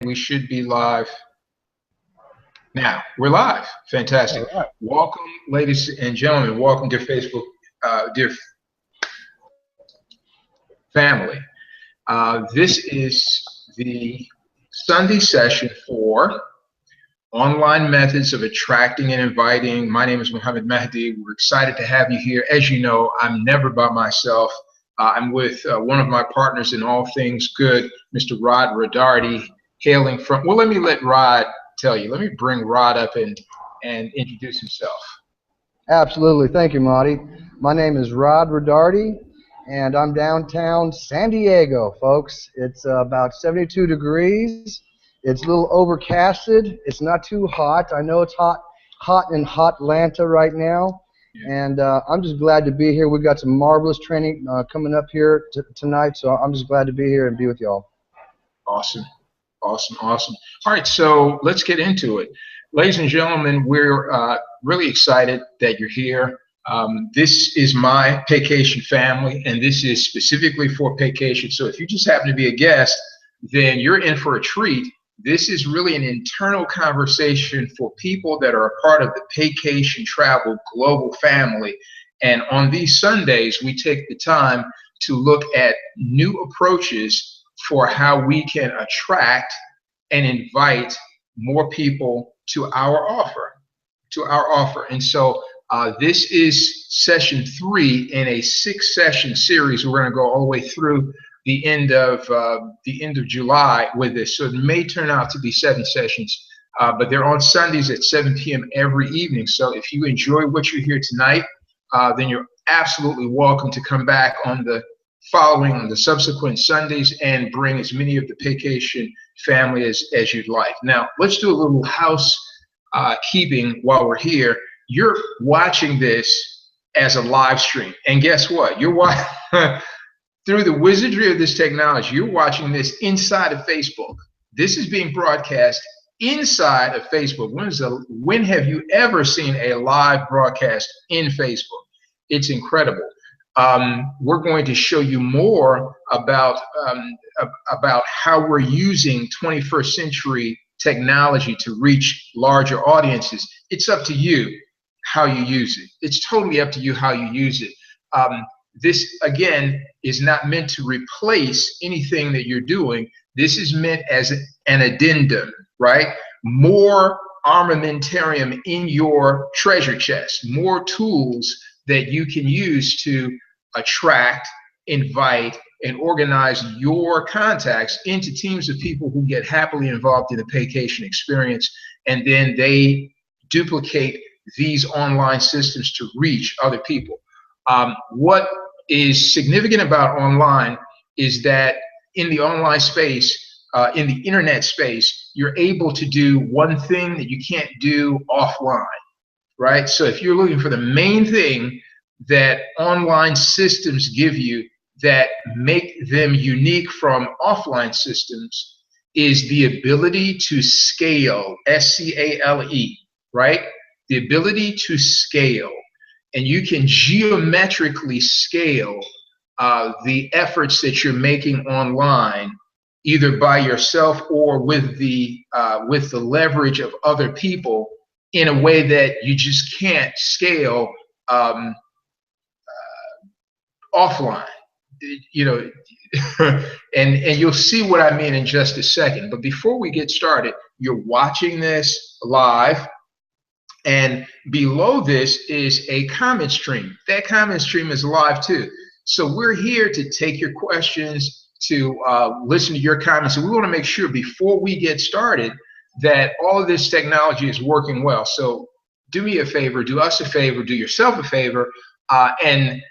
we should be live now. We're live. Fantastic. Right. Welcome, ladies and gentlemen. Welcome, dear Facebook, dear family. This is the Sunday session for online methods of attracting and inviting. My name is Mohammed Mahdi. We're excited to have you here. As you know, I'm never by myself. I'm with one of my partners in all things good, Mr. Rod Rodarty, hailing from, well, let me let Rod tell you. Let me bring Rod up and introduce himself. Absolutely. Thank you, Marty. My name is Rod Rodarty, and I'm downtown San Diego, folks. It's about 72 degrees. It's a little overcasted. It's not too hot. I know it's hot in Hot Atlanta right now. And I'm just glad to be here. We've got some marvelous training coming up here tonight, so I'm just glad to be here and be with y'all. Awesome. Awesome. Awesome. All right, so let's get into it. Ladies and gentlemen, we're really excited that you're here. This is my Paycation family, and this is specifically for Paycation. So if you just happen to be a guest, then you're in for a treat. This is really an internal conversation for people that are a part of the Paycation Travel global family. And on these Sundays, we take the time to look at new approaches for how we can attract and invite more people to our offer. And so this is session 3 in a 6-session series. We're going to go all the way through the end of July with this. So it may turn out to be 7 sessions, but they're on Sundays at 7 p.m. every evening. So if you enjoy what you hear tonight, then you're absolutely welcome to come back on the subsequent Sundays and bring as many of the Paycation family as you'd like. Now, let's do a little housekeeping while we're here. You're watching this as a live stream, and guess what? You're watching through the wizardry of this technology. You're watching this inside of Facebook. This is being broadcast inside of Facebook. When have you ever seen a live broadcast in Facebook? It's incredible. We're going to show you more about how we're using 21st century technology to reach larger audiences. It's up to you how you use it. It's totally up to you how you use it. This, again, is not meant to replace anything that you're doing. This is meant as an addendum, right? More armamentarium in your treasure chest, more tools that you can use to attract, invite, and organize your contacts into teams of people who get happily involved in the Paycation experience, and then they duplicate these online systems to reach other people. What is significant about online is that in the online space, in the internet space, you're able to do one thing that you can't do offline, right? So if you're looking for the main thing that online systems give you that make them unique from offline systems is the ability to scale, S-C-A-L-E, right? The ability to scale. And you can geometrically scale the efforts that you're making online, either by yourself or with the leverage of other people, in a way that you just can't scale offline. You know, and you'll see what I mean in just a second. But before we get started, you're watching this live. And below this is a comment stream. That comment stream is live too. So we're here to take your questions, to listen to your comments. And we want to make sure before we get started that all of this technology is working well. So do me a favor, do us a favor, do yourself a favor, and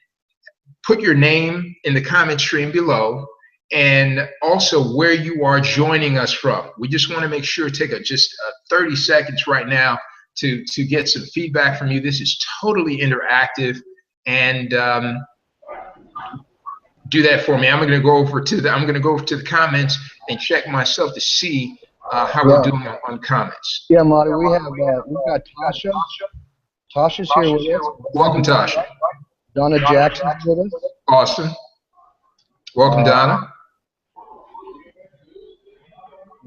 put your name in the comment stream below, and also where you are joining us from. We just want to make sure, take just 30 seconds right now to get some feedback from you. This is totally interactive, and do that for me. I'm going to go over to the comments and check myself to see how we're doing on comments. Yeah, Marty, we've got Tasha. Tasha's here with us. Welcome, Tasha. Donna Jackson's with us. Awesome. Welcome, Donna.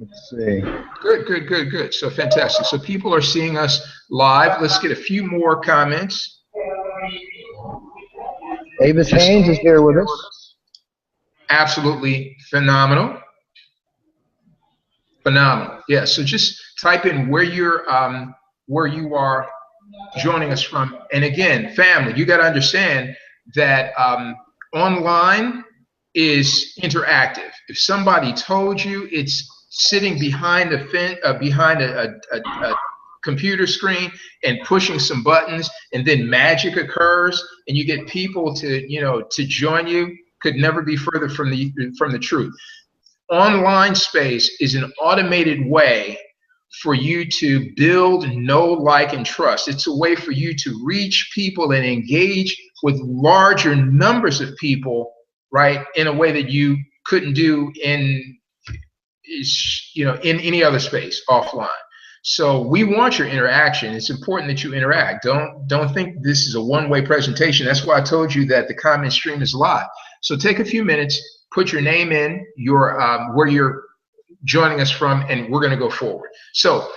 Let's see. Good, good, good, good. So fantastic. So people are seeing us live. Let's get a few more comments. Avis Haynes is here with us. Absolutely phenomenal. Phenomenal. Yeah. So just type in where you are joining us from. And again, family, you got to understand that online is interactive. If somebody told you it's sitting behind behind a computer screen and pushing some buttons, and then magic occurs, and you get people to join you, could never be further from the truth. Online space is an automated way for you to build, know, like, and trust. It's a way for you to reach people and engage with larger numbers of people, right, in a way that you couldn't do in any other space offline. So we want your interaction. It's important that you interact. Don't think this is a one-way presentation. That's why I told you that the comment stream is live. So take a few minutes, put your name in, where you're joining us from, and we're going to go forward. So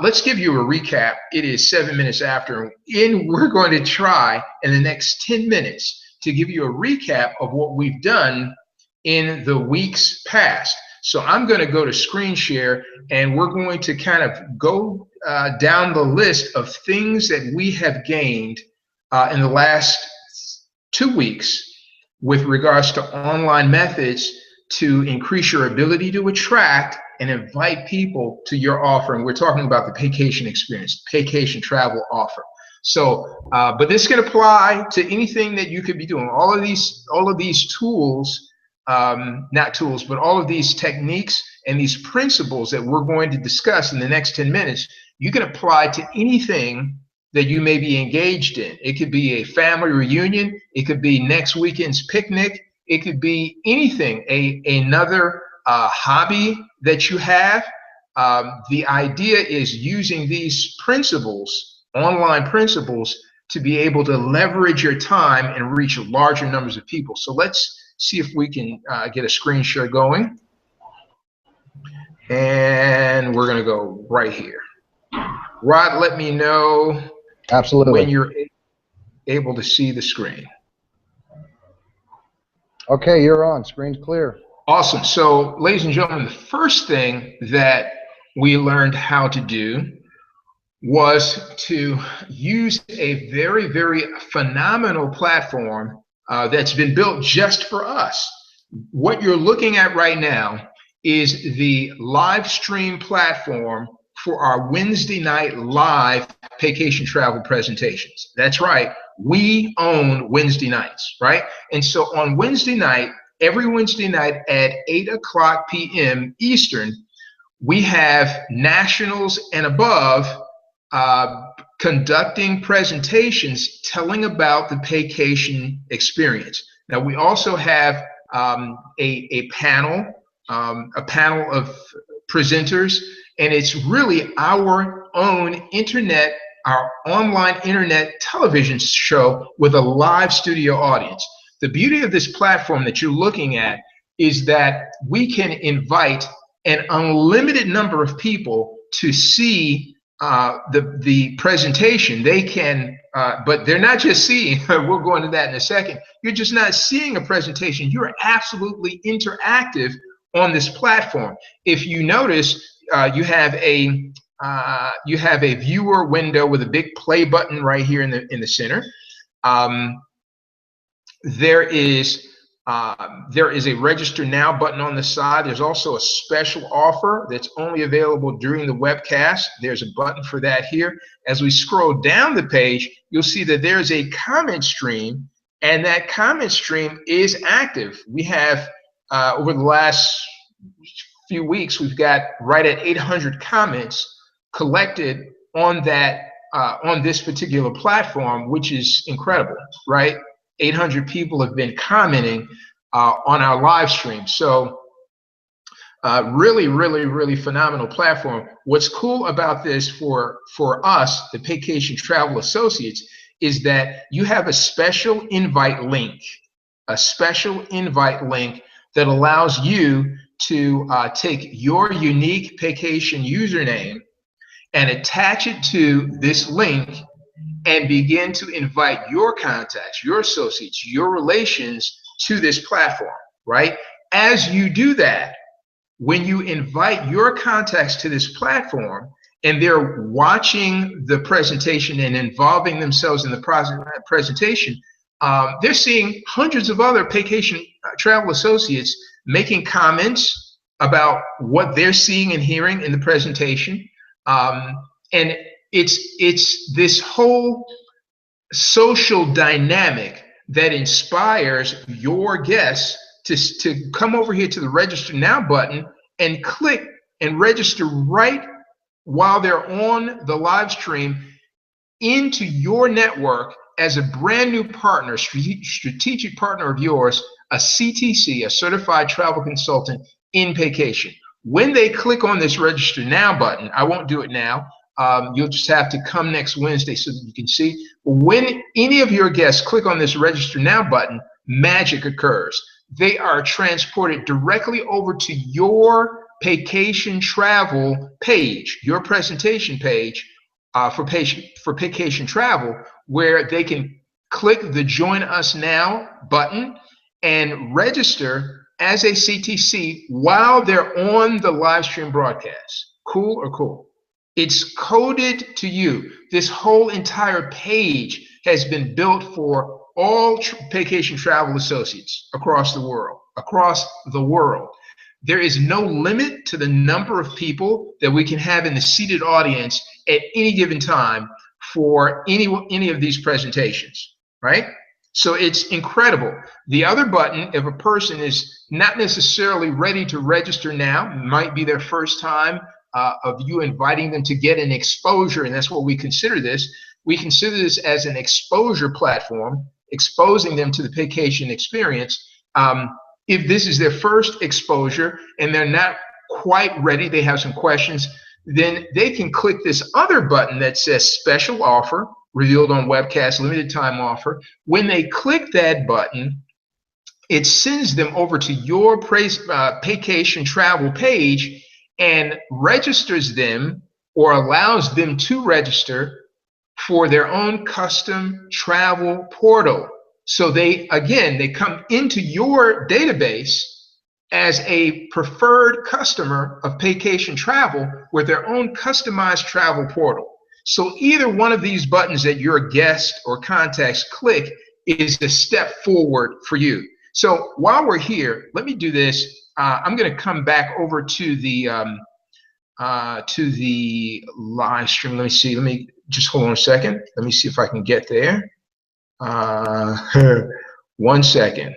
let's give you a recap. It is 7 minutes after, and we're going to try in the next 10 minutes to give you a recap of what we've done in the weeks past. So I'm going to go to screen share, and we're going to kind of go down the list of things that we have gained in the last 2 weeks with regards to online methods to increase your ability to attract and invite people to your offer. And we're talking about the Paycation experience, Paycation travel offer. So, but this can apply to anything that you could be doing. All of these tools, not tools, but all of these techniques and these principles that we're going to discuss in the next 10 minutes, you can apply to anything that you may be engaged in. It could be a family reunion. It could be next weekend's picnic. It could be anything, another hobby that you have. The idea is using these principles, online principles, to be able to leverage your time and reach larger numbers of people. So let's see if we can get a screen share going. And we're going to go right here. Rod, let me know when you're able to see the screen. Okay, you're on. Screen's clear. Awesome. So, ladies and gentlemen, the first thing that we learned how to do was to use a very, very phenomenal platform that's been built just for us. What you're looking at right now is the live stream platform for our Wednesday night live Paycation travel presentations. That's right. We own Wednesday nights, right? And so on Wednesday night, every Wednesday night at 8:00 p.m. Eastern, we have nationals and above conducting presentations telling about the Paycation experience. Now, we also have a panel of presenters, and it's really our own internet, our online internet television show with a live studio audience. The beauty of this platform that you're looking at is that we can invite an unlimited number of people to see the presentation. They can, but they're not just seeing, we'll go into that in a second. You're just not seeing a presentation. You're absolutely interactive on this platform. If you notice, you have a viewer window with a big play button right here in the center. There is a register now button on the side. There's also a special offer that's only available during the webcast. There's a button for that here. As we scroll down the page, you'll see that there's a comment stream, and that comment stream is active. We have over the last few weeks, we've got right at 800 comments collected on that on this particular platform, which is incredible, right? 800 people have been commenting on our live stream. So really, really, really phenomenal platform. What's cool about this for us, the Paycation Travel Associates, is that you have a special invite link that allows you to take your unique Paycation username and attach it to this link and begin to invite your contacts, your associates, your relations to this platform, right? As you do that, when you invite your contacts to this platform and they're watching the presentation and involving themselves in the presentation, they're seeing hundreds of other Paycation travel associates making comments about what they're seeing and hearing in the presentation. And it's this whole social dynamic that inspires your guests to come over here to the Register Now button and click and register right while they're on the live stream into your network as a brand new partner, strategic partner of yours, a CTC, a certified travel consultant in Paycation. When they click on this Register Now button, I won't do it now. You'll just have to come next Wednesday so that you can see. When any of your guests click on this Register Now button, magic occurs. They are transported directly over to your Paycation travel page, your presentation page for Paycation travel, where they can click the Join Us Now button and register as a CTC while they're on the live stream broadcast. Cool or cool? It's coded to you. This whole entire page has been built for all Paycation travel associates across the world. There is no limit to the number of people that we can have in the seated audience at any given time for any of these presentations, right? So it's incredible. The other button, if a person is not necessarily ready to register now, might be their first time of you inviting them to get an exposure, and that's what we consider this. We consider this as an exposure platform, exposing them to the Paycation experience. If this is their first exposure and they're not quite ready, they have some questions, then they can click this other button that says Special Offer, Revealed on Webcast, Limited Time Offer. When they click that button, it sends them over to your Paycation travel page and registers them, or allows them to register for their own custom travel portal. So they come into your database as a preferred customer of Paycation Travel with their own customized travel portal. So either one of these buttons that your guest or contacts click is a step forward for you. So while we're here, let me do this. I'm going to come back over to the live stream. Let me see. Let me just hold on a second. Let me see if I can get there. 1 second.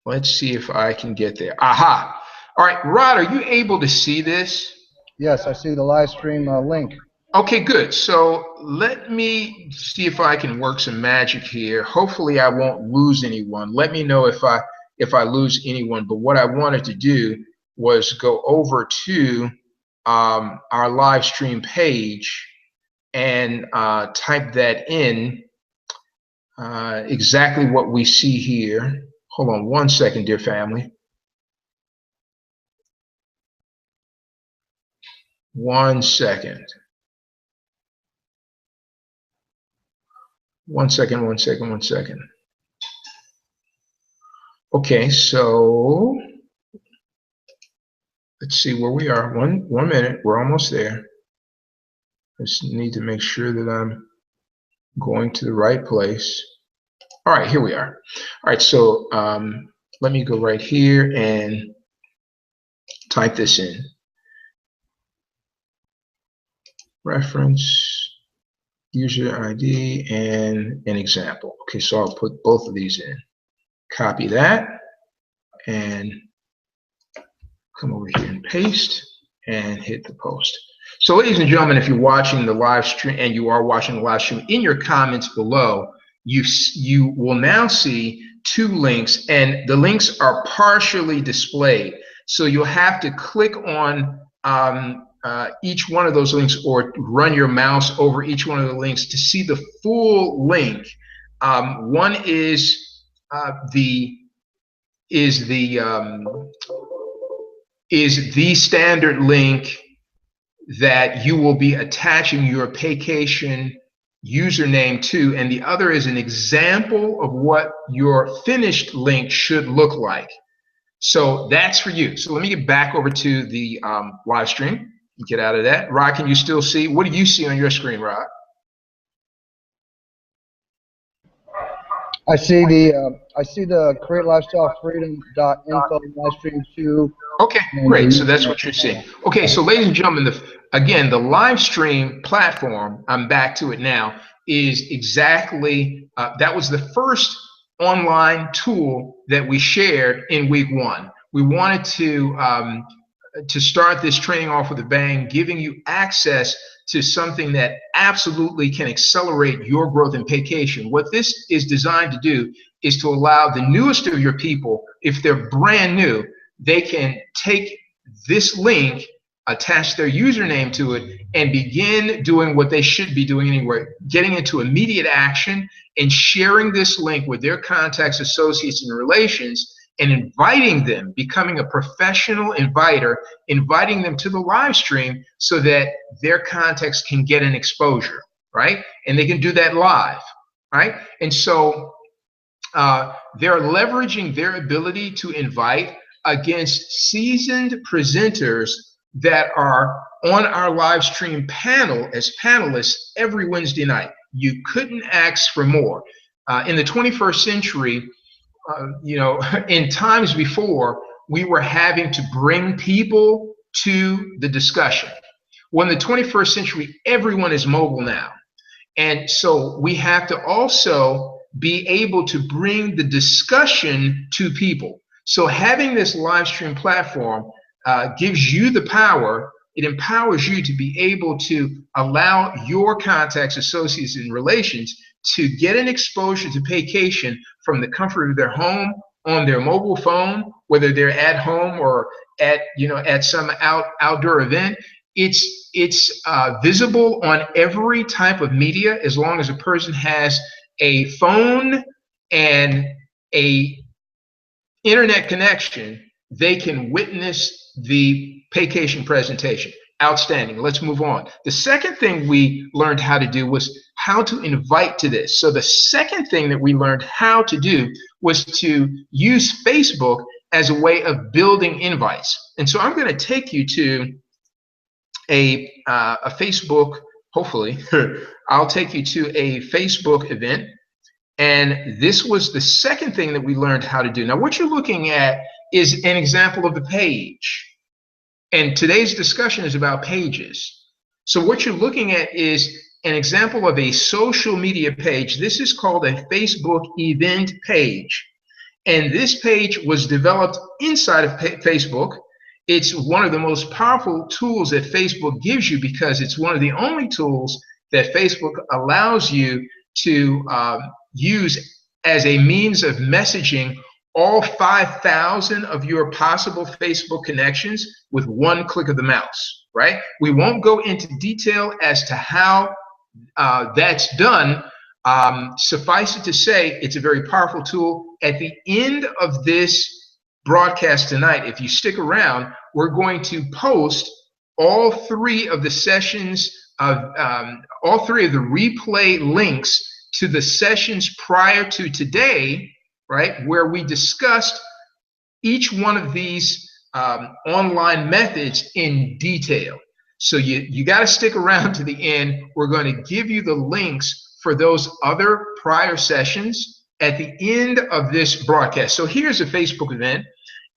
Let's see if I can get there. Aha. All right, Rod, are you able to see this? Yes, I see the live stream link. Okay, good. So let me see if I can work some magic here. Hopefully I won't lose anyone. Let me know if I lose anyone. But what I wanted to do was go over to our live stream page and type that in, exactly what we see here. Hold on 1 second, dear family. 1 second. 1 second, 1 second, 1 second. Okay, so let's see where we are. One minute, we're almost there. Just need to make sure that I'm going to the right place. All right, here we are. All right, so let me go right here and type this in. Reference, user ID, and an example. Okay, so I'll put both of these in. Copy that and come over here and paste and hit the post. So ladies and gentlemen, if you're watching the live stream, and you are watching the live stream, in your comments below, you will now see 2 links, and the links are partially displayed. So you'll have to click on each one of those links, or run your mouse over each one of the links to see the full link. One is is the standard link that you will be attaching your Paycation username to, and the other is an example of what your finished link should look like. So that's for you. So let me get back over to the live stream. Get out of that. Rod, can you still see? What do you see on your screen, Rod? I see the createlifestylefreedom.info live stream 2. Okay, great. So that's what you're seeing. Okay, so ladies and gentlemen, again, the live stream platform, I'm back to it now, is exactly, that was the first online tool that we shared in week 1. We wanted to start this training off with a bang, giving you access to something that absolutely can accelerate your growth in Paycation. What this is designed to do is to allow the newest of your people, if they're brand new, they can take this link, attach their username to it, and begin doing what they should be doing anyway, getting into immediate action and sharing this link with their contacts, associates, and relations, and inviting them, becoming a professional inviter, inviting them to the live stream so that their contacts can get an exposure, right? And they can do that live, right? And so they're leveraging their ability to invite against seasoned presenters that are on our live stream panel as panelists every Wednesday night. You couldn't ask for more. In the 21st century, you know, in times before, we were having to bring people to the discussion. Well, in the 21st century, everyone is mobile now. And so we have to also be able to bring the discussion to people. So having this live stream platform gives you the power, it empowers you to be able to allow your contacts, associates, and relations to get an exposure to Paycation from the comfort of their home, on their mobile phone, whether they're at home or at, you know, at some outdoor event. It's visible on every type of media as long as a person has a phone and a internet connection. They can witness the Paycation presentation. Outstanding. Let's move on. The second thing we learned how to do was how to invite to this. So the second thing that we learned how to do was to use Facebook as a way of building invites. And so I'm going to take you to a Facebook, hopefully, I'll take you to a Facebook event. And this was the second thing that we learned how to do. Now, what you're looking at is an example of the page. And today's discussion is about pages. So what you're looking at is an example of a social media page. This is called a Facebook event page. And this page was developed inside of Facebook. It's one of the most powerful tools that Facebook gives you because it's one of the only tools that Facebook allows you to use as a means of messaging all 5,000 of your possible Facebook connections with one click of the mouse, right? We won't go into detail as to how that's done. Suffice it to say, it's a very powerful tool. At the end of this broadcast tonight, if you stick around, we're going to post all 3 of the sessions of all 3 of the replay links to the sessions prior to today, right, where we discussed each one of these online methods in detail. So you got to stick around to the end. We're going to give you the links for those other prior sessions at the end of this broadcast. So here's a Facebook event.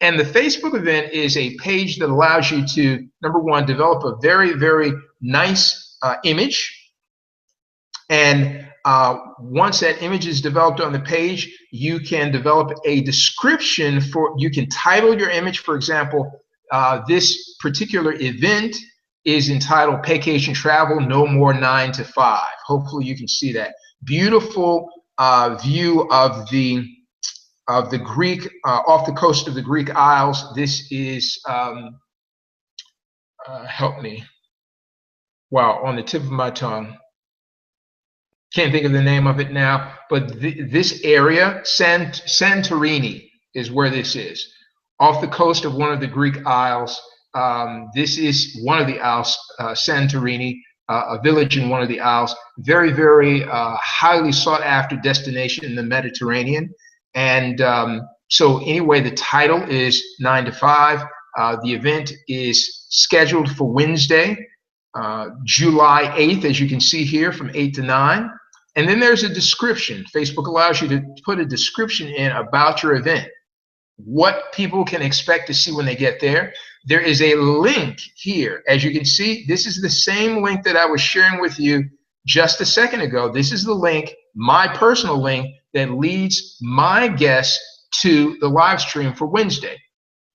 And the Facebook event is a page that allows you to, number one, develop a very, very nice image. And once that image is developed on the page, you can develop a description for, you can title your image. For example, this particular event is entitled Paycation Travel No More 9 to 5. Hopefully you can see that. Beautiful view of the Greek, off the coast of the Greek Isles. This is, help me, wow, on the tip of my tongue. Can't think of the name of it now, but this area, Santorini is where this is. Off the coast of one of the Greek Isles. This is one of the Isles, Santorini, a village in one of the Isles. Very, very highly sought after destination in the Mediterranean. And so anyway, the title is 9 to 5. The event is scheduled for Wednesday, July 8th, as you can see here, from 8 to 9. And then there's a description. Facebook allows you to put a description in about your event, what people can expect to see when they get there. There is a link here. As you can see, this is the same link that I was sharing with you just a second ago. This is the link, my personal link, that leads my guests to the live stream for Wednesday.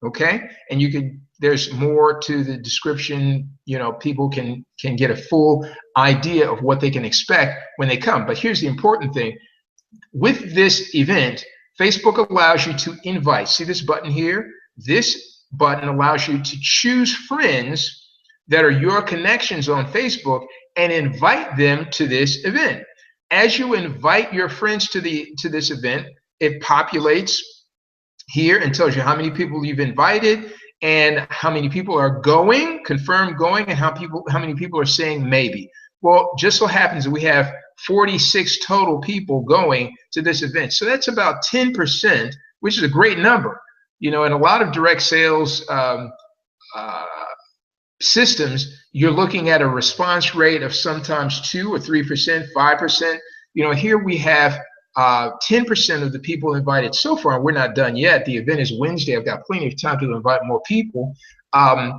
Okay? And you can, there's more to the description. You know, people can get a full idea of what they can expect when they come. But here's the important thing. With this event, Facebook allows you to invite. See this button here? This button allows you to choose friends that are your connections on Facebook and invite them to this event. As you invite your friends to this event, it populates here and tells you how many people you've invited and how many people are going, confirmed going, and how many people are saying maybe. Well, just so happens that we have 46 total people going to this event. So that's about 10%, which is a great number. You know, in a lot of direct sales systems, you're looking at a response rate of sometimes 2 or 3%, 5%. You know, here we have 10% of the people invited so far, and we're not done yet. The event is Wednesday. I've got plenty of time to invite more people.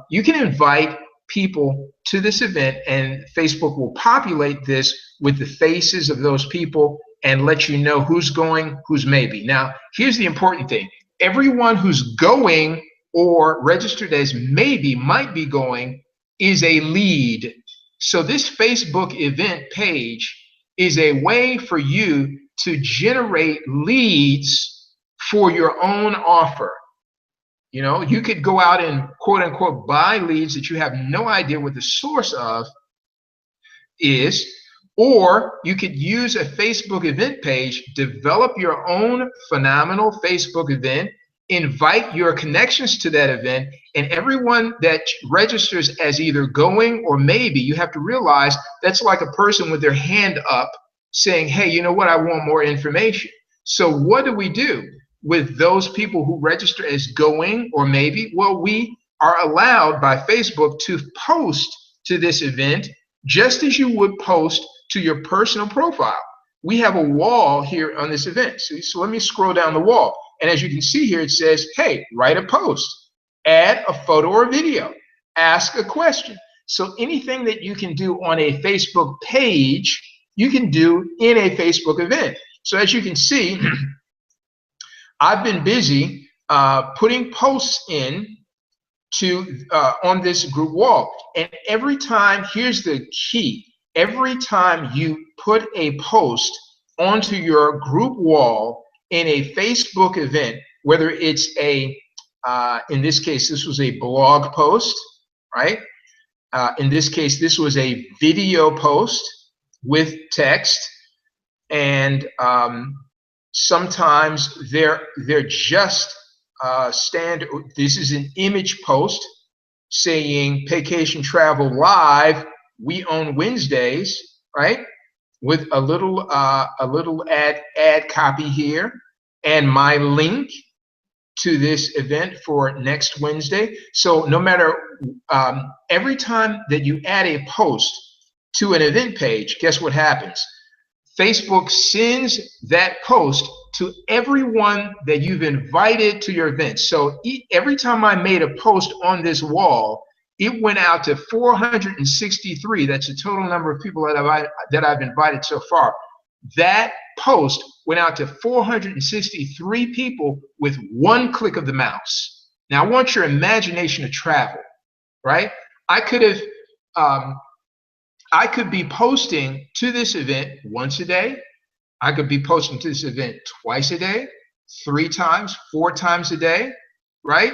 You can invite people to this event, and Facebook will populate this with the faces of those people and let you know who's going, who's maybe. Now, here's the important thing. Everyone who's going or registered as maybe, might be going, is a lead. So this Facebook event page is a way for you to generate leads for your own offer. You know, you could go out and quote unquote buy leads that you have no idea what the source of is, or you could use a Facebook event page, develop your own phenomenal Facebook event, invite your connections to that event, and everyone that registers as either going or maybe, you have to realize that's like a person with their hand up saying, hey, you know what, I want more information. So what do we do with those people who register as going or maybe? Well, we are allowed by Facebook to post to this event just as you would post to your personal profile. We have a wall here on this event. So let me scroll down the wall. And as you can see here, it says, hey, write a post, add a photo or video, ask a question. So anything that you can do on a Facebook page, you can do in a Facebook event. So as you can see, I've been busy putting posts in on this group wall. And every time, here's the key, every time you put a post onto your group wall in a Facebook event, whether it's a, in this case, this was a blog post, right? In this case, this was a video post with text, and sometimes they're just standard. This is an image post saying Paycation Travel Live, we own Wednesdays, right? With a little ad copy here and my link to this event for next Wednesday. So no matter, every time that you add a post to an event page, guess what happens? Facebook sends that post to everyone that you've invited to your event. So every time I made a post on this wall, it went out to 463. That's the total number of people that I've invited so far. That post went out to 463 people with one click of the mouse. Now I want your imagination to travel, right? I could be posting to this event once a day. I could be posting to this event twice a day, 3 times, 4 times a day, right?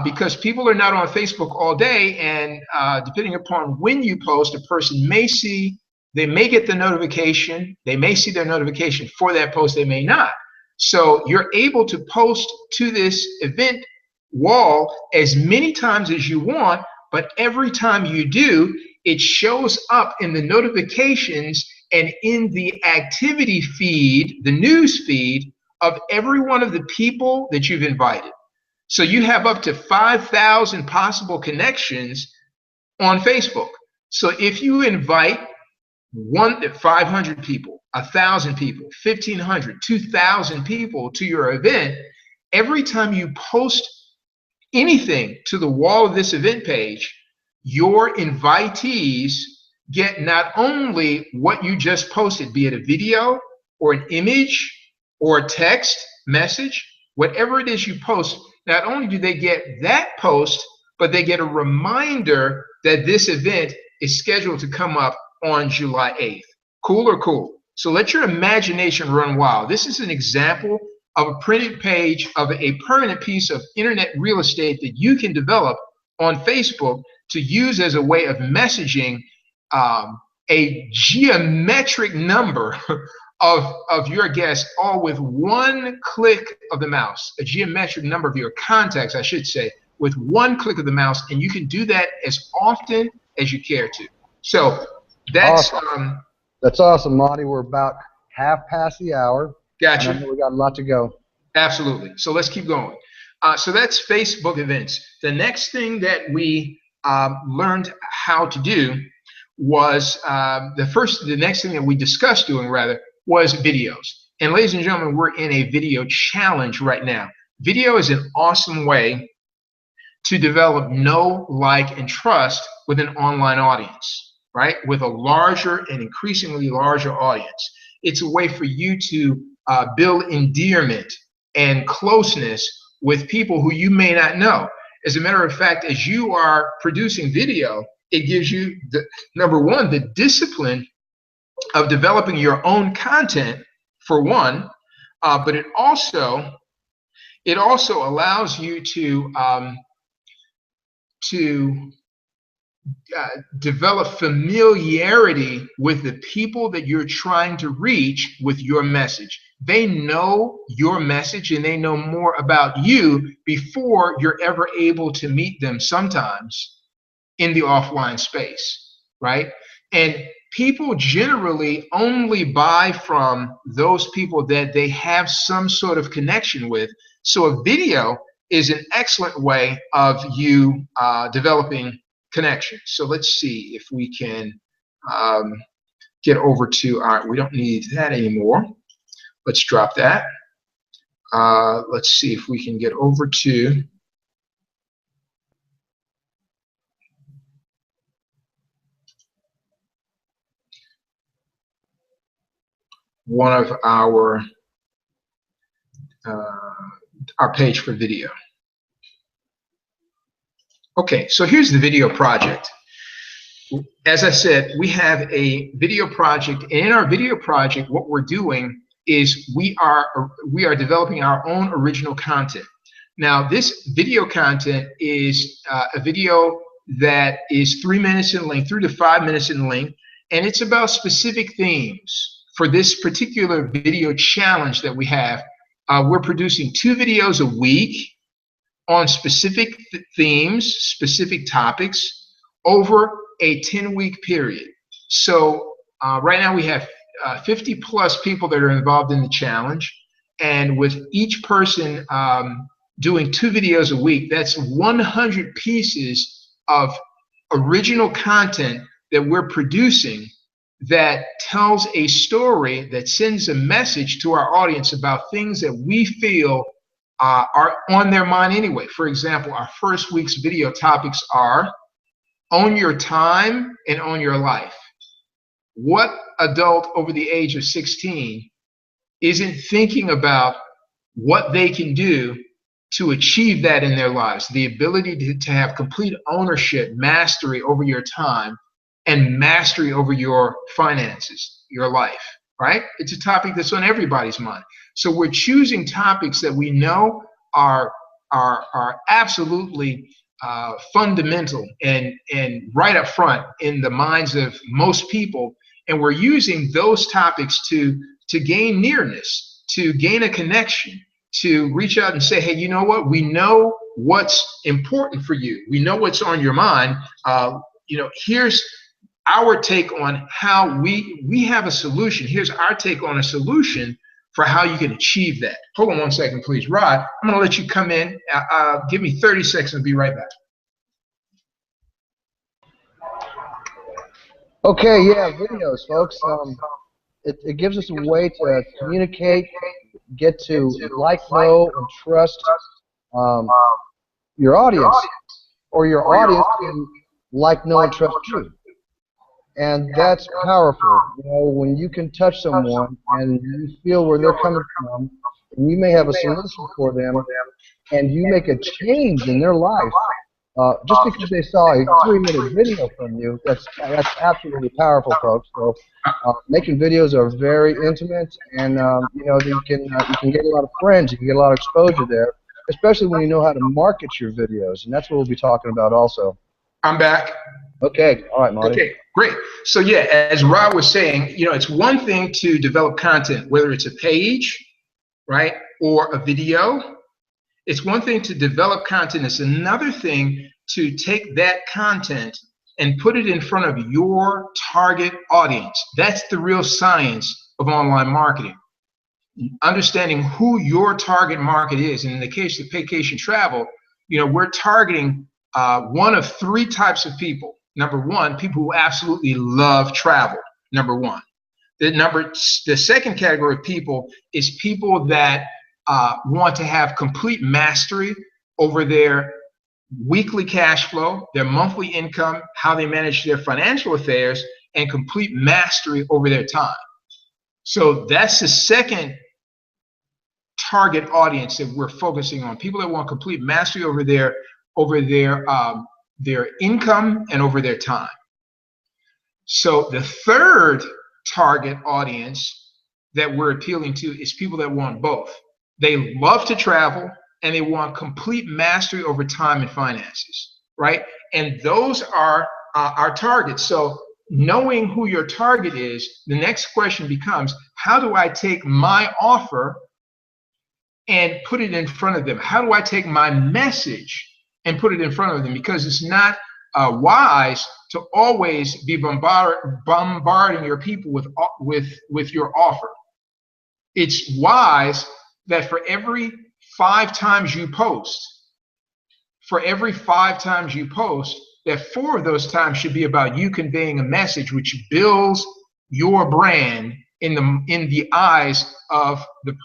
Because people are not on Facebook all day, and depending upon when you post, a person may see, they may get the notification, they may see their notification for that post, they may not. So you're able to post to this event wall as many times as you want, but every time you do, it shows up in the notifications and in the activity feed, the news feed of every one of the people that you've invited. So you have up to 5,000 possible connections on Facebook. So if you invite 500 people, 1,000 people, 1,500, 2,000 people to your event, every time you post anything to the wall of this event page, your invitees get not only what you just posted, be it a video or an image or a text message, whatever it is you post, not only do they get that post, but they get a reminder that this event is scheduled to come up on July 8th. Cool or cool? So let your imagination run wild. This is an example of a printed page of a permanent piece of internet real estate that you can develop on Facebook to use as a way of messaging a geometric number of your guests, all with one click of the mouse, a geometric number of your contacts, I should say, with one click of the mouse, and you can do that as often as you care to. So that's awesome. That's awesome, Monty. We're about half past the hour. Gotcha. And I know we got a lot to go. Absolutely. So let's keep going. So that's Facebook events. The next thing that we learned how to do was the next thing that we discussed doing rather was videos. And ladies and gentlemen, we're in a video challenge right now. Video is an awesome way to develop know, like, and trust with an online audience, right? With a larger and increasingly larger audience. It's a way for you to build endearment and closeness with people who you may not know. As a matter of fact, as you are producing video, it gives you, number one, the discipline of developing your own content, for one, but it also allows you to develop familiarity with the people that you're trying to reach with your message. They know your message and they know more about you before you're ever able to meet them sometimes in the offline space, right? And people generally only buy from those people that they have some sort of connection with. So a video is an excellent way of you developing connections. So let's see if we can get over to our, we don't need that anymore. Let's drop that. Let's see if we can get over to one of our page for video. Okay, so here's the video project. As I said, we have a video project, and in our video project, what we're doing is we are developing our own original content. Now, this video content is a video that is 3 minutes in length, 3 to 5 minutes in length, and it's about specific themes. For this particular video challenge that we have, we're producing 2 videos a week on specific themes, specific topics over a 10-week period. So right now we have 50 plus people that are involved in the challenge, and with each person doing 2 videos a week, that's 100 pieces of original content that we're producing that tells a story, that sends a message to our audience about things that we feel are on their mind anyway. For example, our first week's video topics are own your time and own your life. What adult over the age of 16 isn't thinking about what they can do to achieve that in their lives? The ability to have complete ownership, mastery over your time, and mastery over your finances, your life, right? It's a topic that's on everybody's mind. So we're choosing topics that we know are absolutely fundamental and right up front in the minds of most people, and we're using those topics to gain nearness, to gain a connection, to reach out and say, hey, you know what? We know what's important for you. We know what's on your mind. Here's our take on how we have a solution. Here's our take on a solution for how you can achieve that. Hold on one second, please. Rod, I'm going to let you come in. Give me 30 seconds and be right back. Okay, yeah, videos, folks. It gives us a way to communicate, get to like, know, and trust your audience, or your audience to like, know, and trust you. And that's powerful. When you can touch someone and you feel where they're coming from, and you may have a solution for them, and you make a change in their life, just because they saw a 3-minute video from you, that's absolutely powerful, folks. So making videos are very intimate, and you can get a lot of friends, you can get a lot of exposure there, especially when you know how to market your videos, and that's what we'll be talking about also. I'm back. Okay, all right, Marty. Okay, great. So yeah, as Rod was saying, it's one thing to develop content, whether it's a page, right, or a video. It's one thing to develop content. It's another thing to take that content and put it in front of your target audience. That's the real science of online marketing. Understanding who your target market is. And in the case of Paycation Travel, we're targeting one of 3 types of people. Number one, people who absolutely love travel. Number one. The second category of people is people that want to have complete mastery over their weekly cash flow, their monthly income, how they manage their financial affairs, and complete mastery over their time. So that's the second target audience that we're focusing on. People that want complete mastery over their income and over their time. So the third target audience that we're appealing to is people that want both. They love to travel and they want complete mastery over time and finances, right? And those are our targets. So knowing who your target is, the next question becomes, how do I take my offer and put it in front of them? How do I take my message and put it in front of them? Because it's not wise to always be bombarding your people with your offer. It's wise that for every 5 times you post, that 4 of those times should be about you conveying a message which builds your brand in the eyes of the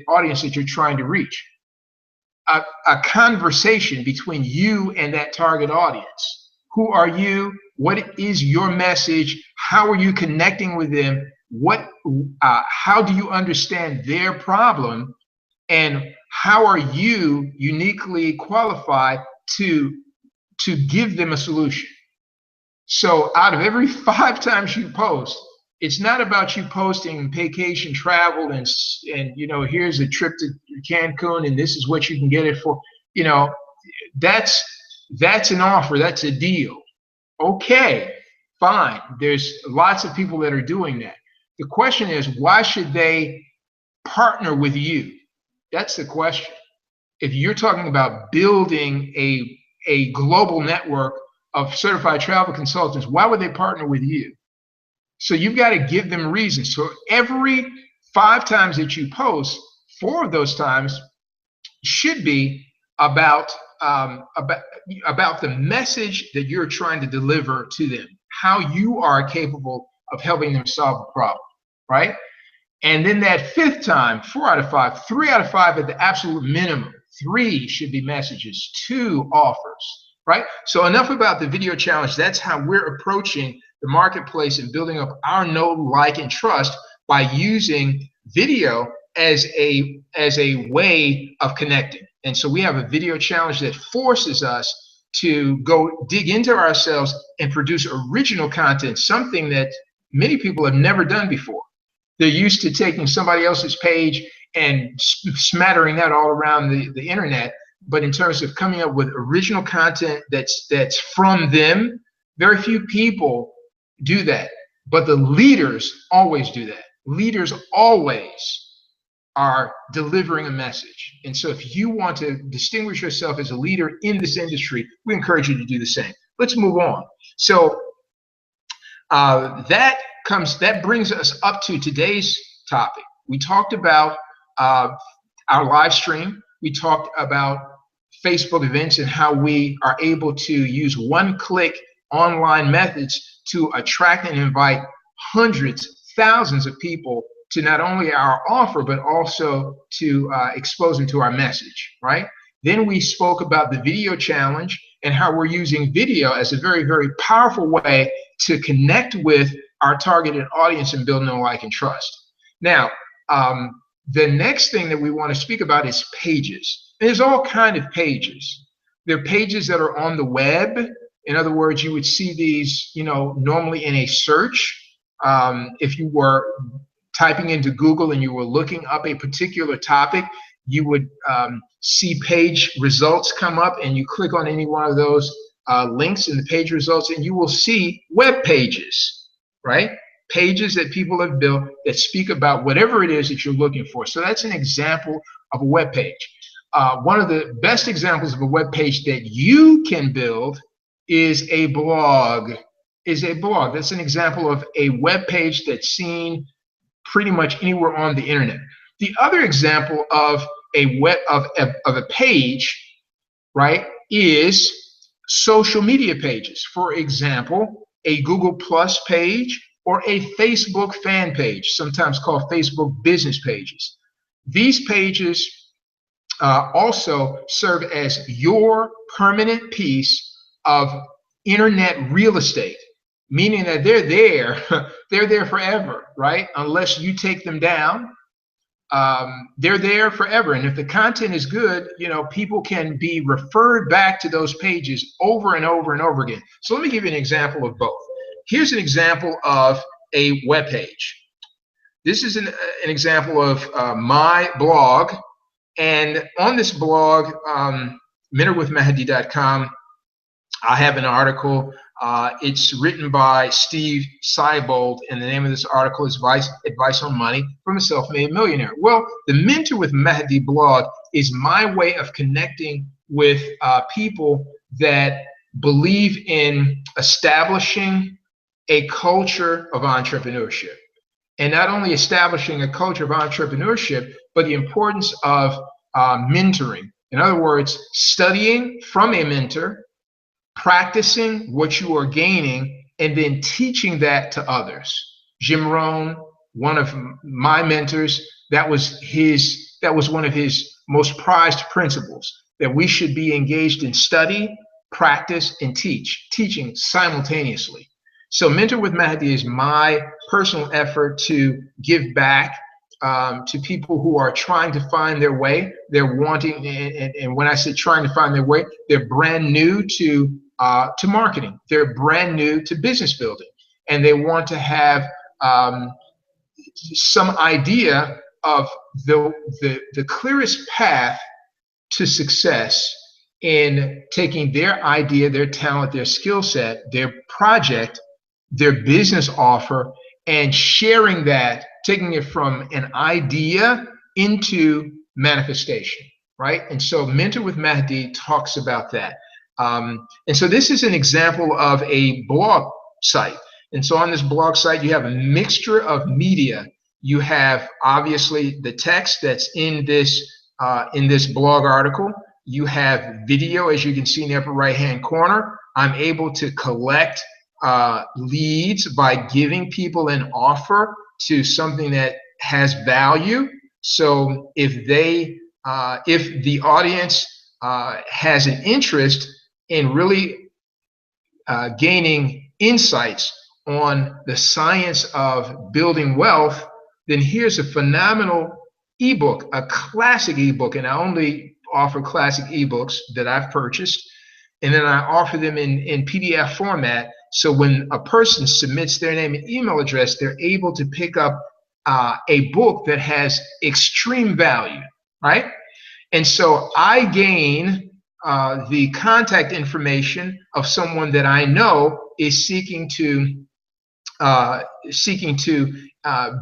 audience that you're trying to reach. A conversation between you and that target audience. Who are you? What is your message? How are you connecting with them? How do you understand their problem? And how are you uniquely qualified to give them a solution? So out of every 5 times you post, it's not about you posting Paycation Travel and here's a trip to Cancun and this is what you can get it for. That's an offer, that's a deal. Okay, fine. There's lots of people that are doing that. The question is, why should they partner with you? That's the question. If you're talking about building a global network of certified travel consultants, why would they partner with you? So you've got to give them reasons. So every 5 times that you post, 4 of those times should be about the message that you're trying to deliver to them, how you are capable of helping them solve a problem, right? And then that 5th time, 4 out of 5, 3 out of 5 at the absolute minimum. 3 should be messages, 2 offers, right? So enough about the video challenge. That's how we're approaching the marketplace and building up our know, like, and trust by using video as a way of connecting. And so we have a video challenge that forces us to go dig into ourselves and produce original content, something that many people have never done before. They're used to taking somebody else's page and smattering that all around the internet. But in terms of coming up with original content that's from them, very few people do that. But the leaders always do that. Leaders always are delivering a message. And so if you want to distinguish yourself as a leader in this industry, we encourage you to do the same. Let's move on. So that brings us up to today's topic. We talked about our live stream. We talked about Facebook events and how we are able to use one-click online methods to attract and invite hundreds, thousands of people to not only our offer, but also to expose them to our message, right? Then we spoke about the video challenge and how we're using video as a very, very powerful way to connect with our targeted audience and build know, like, and trust. Now, the next thing that we want to speak about is pages. There's all kinds of pages. There are pages that are on the web. In other words, you would see these, normally in a search. If you were typing into Google and you were looking up a particular topic, you would see page results come up, and you click on any one of those links in the page results, and you will see web pages, right? Pages that people have built that speak about whatever it is that you're looking for. So that's an example of a web page. One of the best examples of a web page that you can build is a blog. That's an example of a web page that's seen pretty much anywhere on the internet. The other example of a page, right, is social media pages. For example, a Google Plus page or a Facebook fan page, sometimes called Facebook business pages. These pages also serve as your permanent piece of internet real estate, meaning that they're there forever, right? Unless you take them down, they're there forever. And if the content is good, people can be referred back to those pages over and over and over again. So let me give you an example of both. Here's an example of a web page. This is an example of my blog. And on this blog, mentorwithmehdi.com, I have an article. It's written by Steve Seibold, and the name of this article is Advice on Money from a Self-Made Millionaire. Well, the Mentor with Mehdi blog is my way of connecting with people that believe in establishing a culture of entrepreneurship. And not only establishing a culture of entrepreneurship, but the importance of mentoring. In other words, studying from a mentor, practicing what you are gaining, and then teaching that to others. Jim Rohn, one of my mentors, that was one of his most prized principles, that we should be engaged in study, practice, and teaching simultaneously. So Mentor with Mehdi is my personal effort to give back to people who are trying to find their way. They're wanting, and when I say trying to find their way, they're brand new to marketing. They're brand new to business building, and they want to have some idea of the clearest path to success in taking their idea, their talent, their skill set, their project, their business offer, and sharing that, taking it from an idea into manifestation, right? And so Mentor with Mehdi talks about that. And so this is an example of a blog site. And so on this blog site, you have a mixture of media. You have obviously the text that's in this blog article. You have video, as you can see in the upper right-hand corner. I'm able to collect leads by giving people an offer to something that has value. So if the audience has an interest in really gaining insights on the science of building wealth, then here's a phenomenal ebook, a classic ebook, and I only offer classic ebooks that I've purchased, and then I offer them in PDF format. So when a person submits their name and email address, they're able to pick up a book that has extreme value, right? And so I gain the contact information of someone that I know is seeking to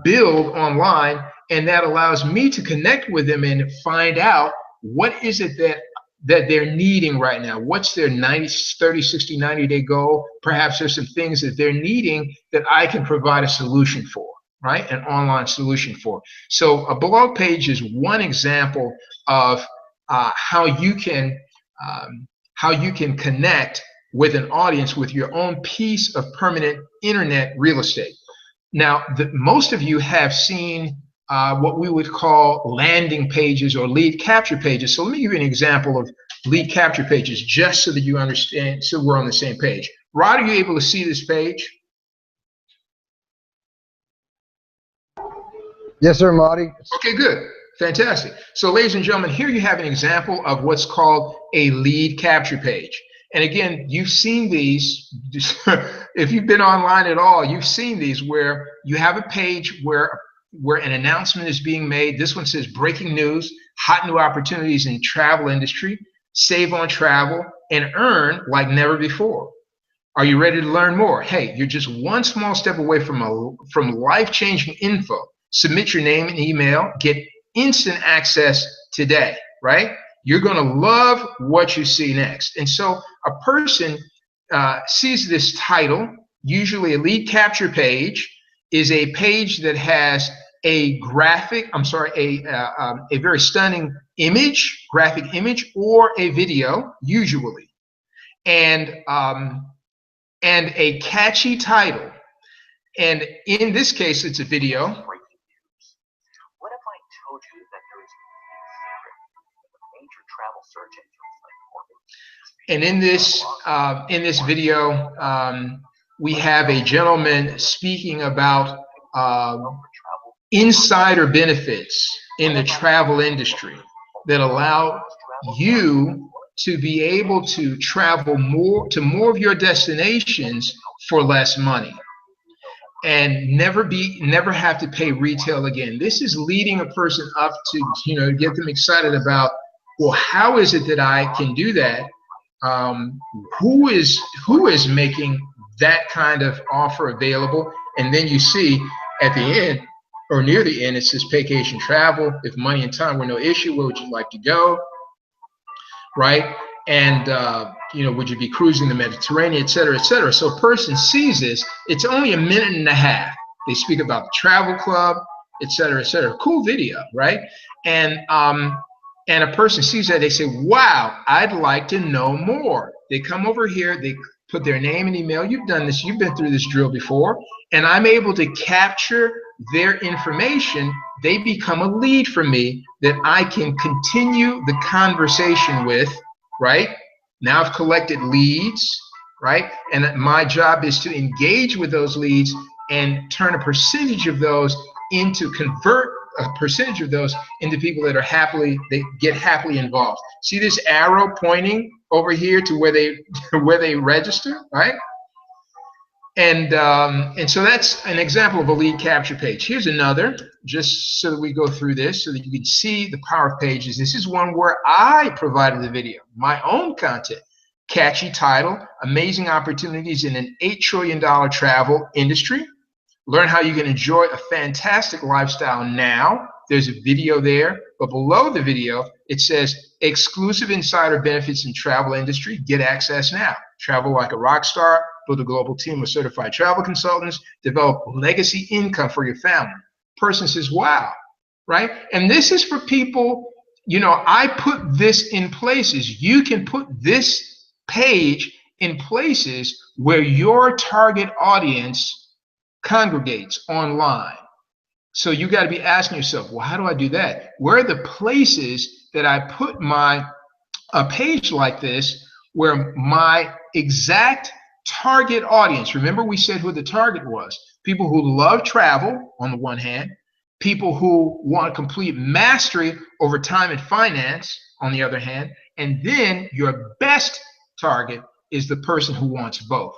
build online and that allows me to connect with them and find out what is it that they're needing right now. What's their 90, 30, 60, 90-day goal? Perhaps there's some things that they're needing that I can provide a solution for, right? An online solution for. So a blog page is one example of how you can connect with an audience with your own piece of permanent internet real estate. Now, most of you have seen what we would call landing pages or lead capture pages. So let me give you an example of lead capture pages just so that you understand, so we're on the same page. Rod, are you able to see this page? Yes, sir, Marty. Okay, good. Fantastic. So ladies and gentlemen, here you have an example of what's called a lead capture page. And again, you've seen these, if you've been online at all, you've seen these where you have a page where an announcement is being made. This one says breaking news, hot new opportunities in travel industry, save on travel, and earn like never before. Are you ready to learn more? Hey, you're just one small step away from life-changing info. Submit your name and email, get instant access today, right? You're going to love what you see next. And so a person sees this title, usually a lead capture page is a page that has a graphic, a very stunning image, graphic image, or a video, usually, and a catchy title. And in this case, it's a video. What if I told you that there is a major travel search engine like And in this video, we have a gentleman speaking about insider benefits in the travel industry that allow you to be able to travel to more of your destinations for less money and never have to pay retail again. This is leading a person up to, get them excited about, well, how is it that I can do that? Who is making that kind of offer available? And then you see at the end or near the end, it says vacation travel. If money and time were no issue, where would you like to go? Right? And would you be cruising the Mediterranean, et cetera, et cetera. So a person sees this, it's only a minute and a half. They speak about the travel club, et cetera, et cetera. Cool video, right? And a person sees that, they say, wow, I'd like to know more. They come over here, they put their name and email. You've done this, you've been through this drill before, and I'm able to capture their information. They become a lead for me that I can continue the conversation with, right? Now I've collected leads, right? And my job is to engage with those leads and turn a percentage of those convert a percentage of those into people that are they get happily involved. See this arrow pointing over here to where they register, right? And so that's an example of a lead capture page. Here's another, just so that we go through this so that you can see the power of pages. This is one where I provided the video, my own content. Catchy title, amazing opportunities in an $8 trillion travel industry. Learn how you can enjoy a fantastic lifestyle now. There's a video there, but below the video, it says exclusive insider benefits in travel industry. Get access now. Travel like a rock star, build a global team of certified travel consultants, develop legacy income for your family. Person says, wow, right? And this is for people, I put this in places. You can put this page in places where your target audience congregates online. So you got to be asking yourself, well, how do I do that? Where are the places that I put a page like this where my exact target audience, remember we said who the target was, people who love travel on the one hand, people who want complete mastery over time and finance on the other hand, and then your best target is the person who wants both.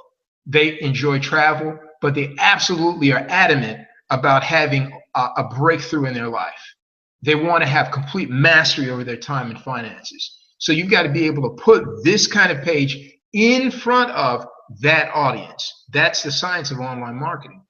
They enjoy travel, but they absolutely are adamant about having a breakthrough in their life. They want to have complete mastery over their time and finances. So you've got to be able to put this kind of page in front of that audience. That's the science of online marketing.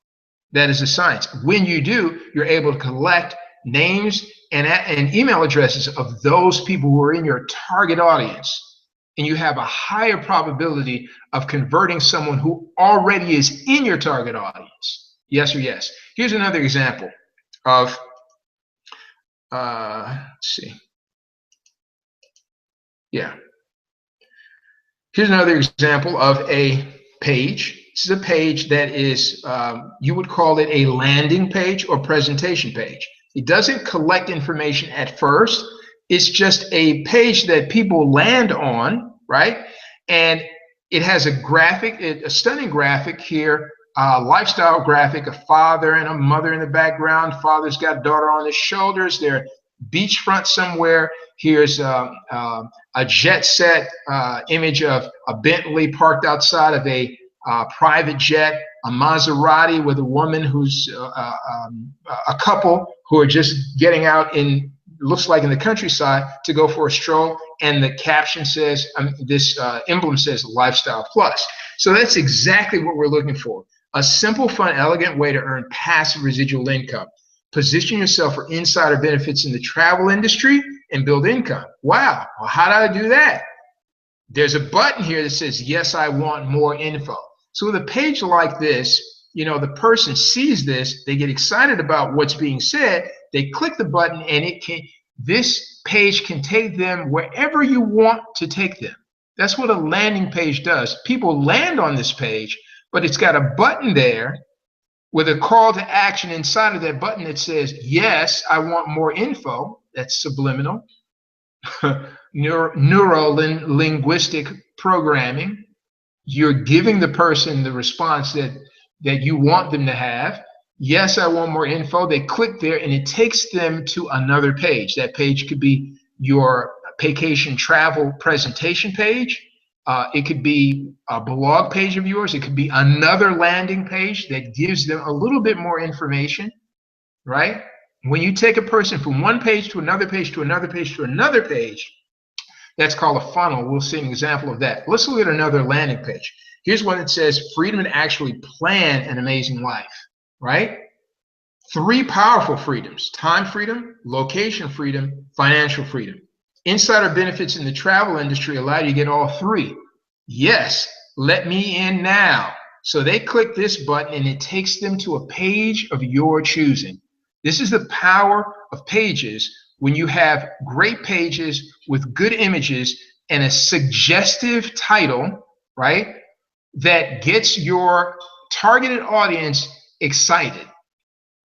That is the science. When you do, you're able to collect names and email addresses of those people who are in your target audience, and you have a higher probability of converting someone who already is in your target audience. Yes or yes? Here's another example of, let's see. Yeah. Here's another example of a page. This is a page that is, you would call it a landing page or presentation page. It doesn't collect information at first. It's just a page that people land on, right? And it has a graphic, a stunning graphic here, lifestyle graphic, a father and a mother in the background. Father's got a daughter on his shoulders. They're beachfront somewhere. Here's a jet set image of a Bentley parked outside of a private jet, a Maserati with a woman who's a couple who are just getting out in, looks like in the countryside, to go for a stroll. And the caption says, this emblem says Lifestyle Plus. So that's exactly what we're looking for. A simple, fun, elegant way to earn passive residual income. Position yourself for insider benefits in the travel industry and build income. Wow, well, how do I do that? There's a button here that says, yes, I want more info. So with a page like this, you know, the person sees this, they get excited about what's being said, they click the button, and this page can take them wherever you want to take them. That's what a landing page does. People land on this page, but it's got a button there with a call to action inside of that button that says, yes, I want more info. That's subliminal. Neuro-linguistic programming. You're giving the person the response that you want them to have. Yes, I want more info. They click there, and it takes them to another page. That page could be your vacation travel presentation page. It could be a blog page of yours. It could be another landing page that gives them a little bit more information, right? When you take a person from one page to another page to another page to another page, that's called a funnel. We'll see an example of that. Let's look at another landing page. Here's one that says freedom to actually plan an amazing life, right? 3 powerful freedoms: time freedom, location freedom, financial freedom. Insider benefits in the travel industry allow you to get all 3. Yes, let me in now. So they click this button, and it takes them to a page of your choosing. This is the power of pages. When you have great pages with good images and a suggestive title, right, that gets your targeted audience excited,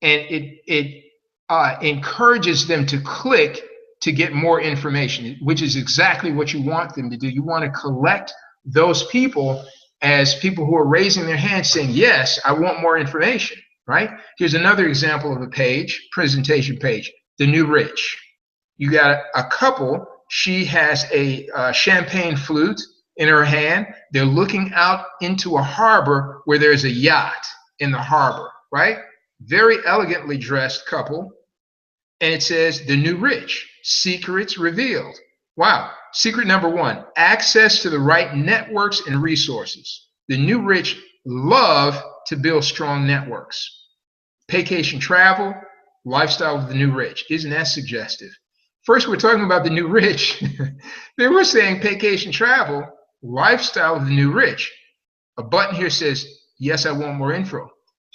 and it encourages them to click to get more information, which is exactly what you want them to do. You want to collect those people as people who are raising their hands saying, yes, I want more information, right? Here's another example of a page, presentation page, The New Rich. You got a couple. She has a champagne flute in her hand. They're looking out into a harbor where there's a yacht in the harbor, right? Very elegantly dressed couple. And it says, The New Rich, secrets revealed. Wow. Secret number 1, access to the right networks and resources. The new rich love to build strong networks. Vacation travel, lifestyle of the new rich. Isn't that suggestive? First, we're talking about the new rich. Then we're saying vacation travel, lifestyle of the new rich. A button here says, yes, I want more info.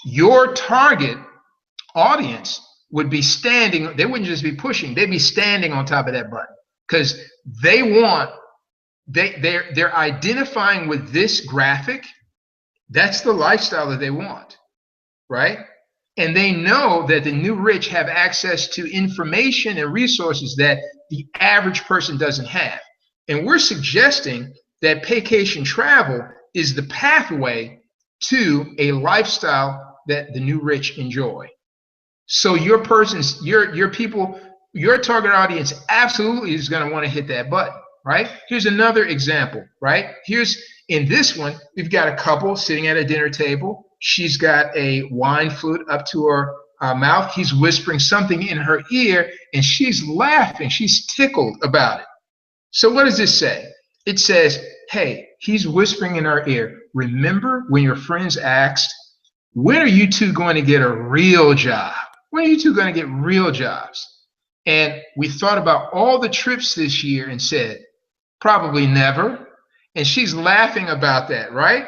Your target audience would be standing, they wouldn't just be pushing, they'd be standing on top of that button, because they want, they're identifying with this graphic. That's the lifestyle that they want, right? And they know that the new rich have access to information and resources that the average person doesn't have. And we're suggesting that vacation travel is the pathway to a lifestyle that the new rich enjoy. So your person's, your people, your target audience absolutely is going to want to hit that button, right? Here's another example, right? Here's, in this one, we've got a couple sitting at a dinner table. She's got a wine flute up to her mouth. He's whispering something in her ear, and she's laughing. She's tickled about it. So what does this say? It says, hey, he's whispering in our ear. Remember when your friends asked, when are you two going to get a real job? When are you two going to get real jobs? And we thought about all the trips this year and said, probably never. And she's laughing about that, right?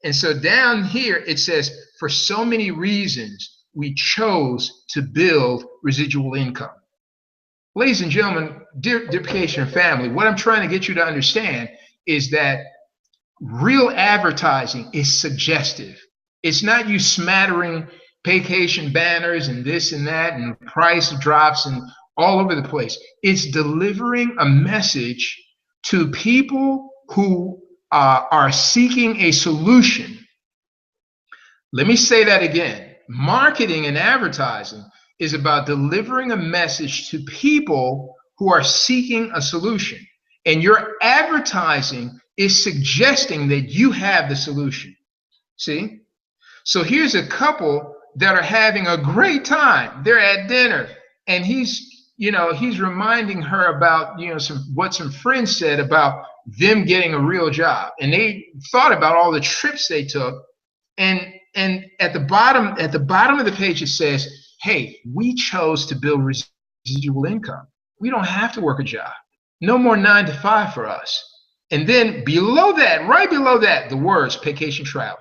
And so down here, it says, for so many reasons, we chose to build residual income. Ladies and gentlemen, dear Paycation family, what I'm trying to get you to understand is that real advertising is suggestive. It's not you smattering Paycation banners and this and that and price drops and all over the place. It's delivering a message to people who are seeking a solution. Let me say that again. Marketing and advertising is about delivering a message to people who are seeking a solution. And your advertising is suggesting that you have the solution. See? So here's a couple that are having a great time. They're at dinner, and he's reminding her about, what some friends said about them getting a real job. And they thought about all the trips they took. And at the bottom of the page, it says, hey, we chose to build residual income. We don't have to work a job. No more 9 to 5 for us. And then below that, right below that, the words Paycation Travel.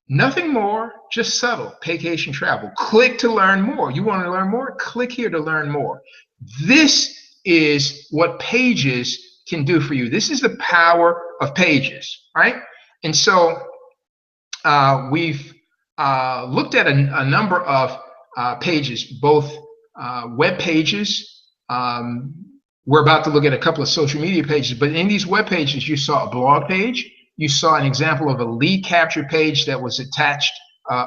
Nothing more, just subtle. Paycation Travel. Click to learn more. You want to learn more? Click here to learn more. This is what Pages can do for you. This is the power of Pages, right? And so we've looked at a number of pages, both web pages. We're about to look at a couple of social media pages, but in these web pages, you saw a blog page. You saw an example of a lead capture page that was attached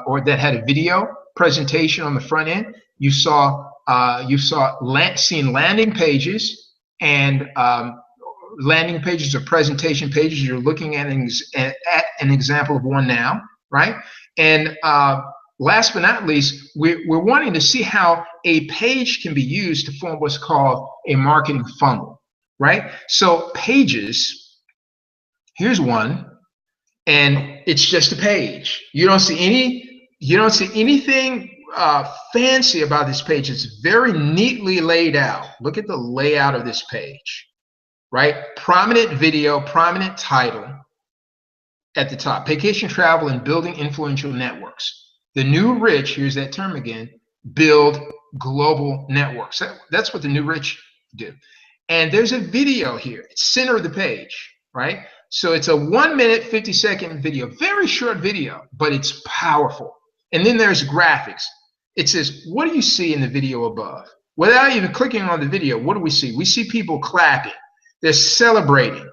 or that had a video presentation on the front end. You saw seen landing pages, and landing pages or presentation pages. You're looking at an example of one now, right? And last but not least, we're wanting to see how a page can be used to form what's called a marketing funnel, right? So Pages, here's one, and it's just a page. You don't see anything fancy about this page. It's very neatly laid out. Look at the layout of this page, right? Prominent video, prominent title at the top. Paycation Travel and Building Influential Networks. The new rich, here's that term again, build global networks. That's what the new rich do. And there's a video here. It's center of the page, right? So it's a 1 minute, 50-second video, very short video, but it's powerful. And then there's graphics. It says, what do you see in the video above? Without even clicking on the video, what do we see? We see people clapping. They're celebrating.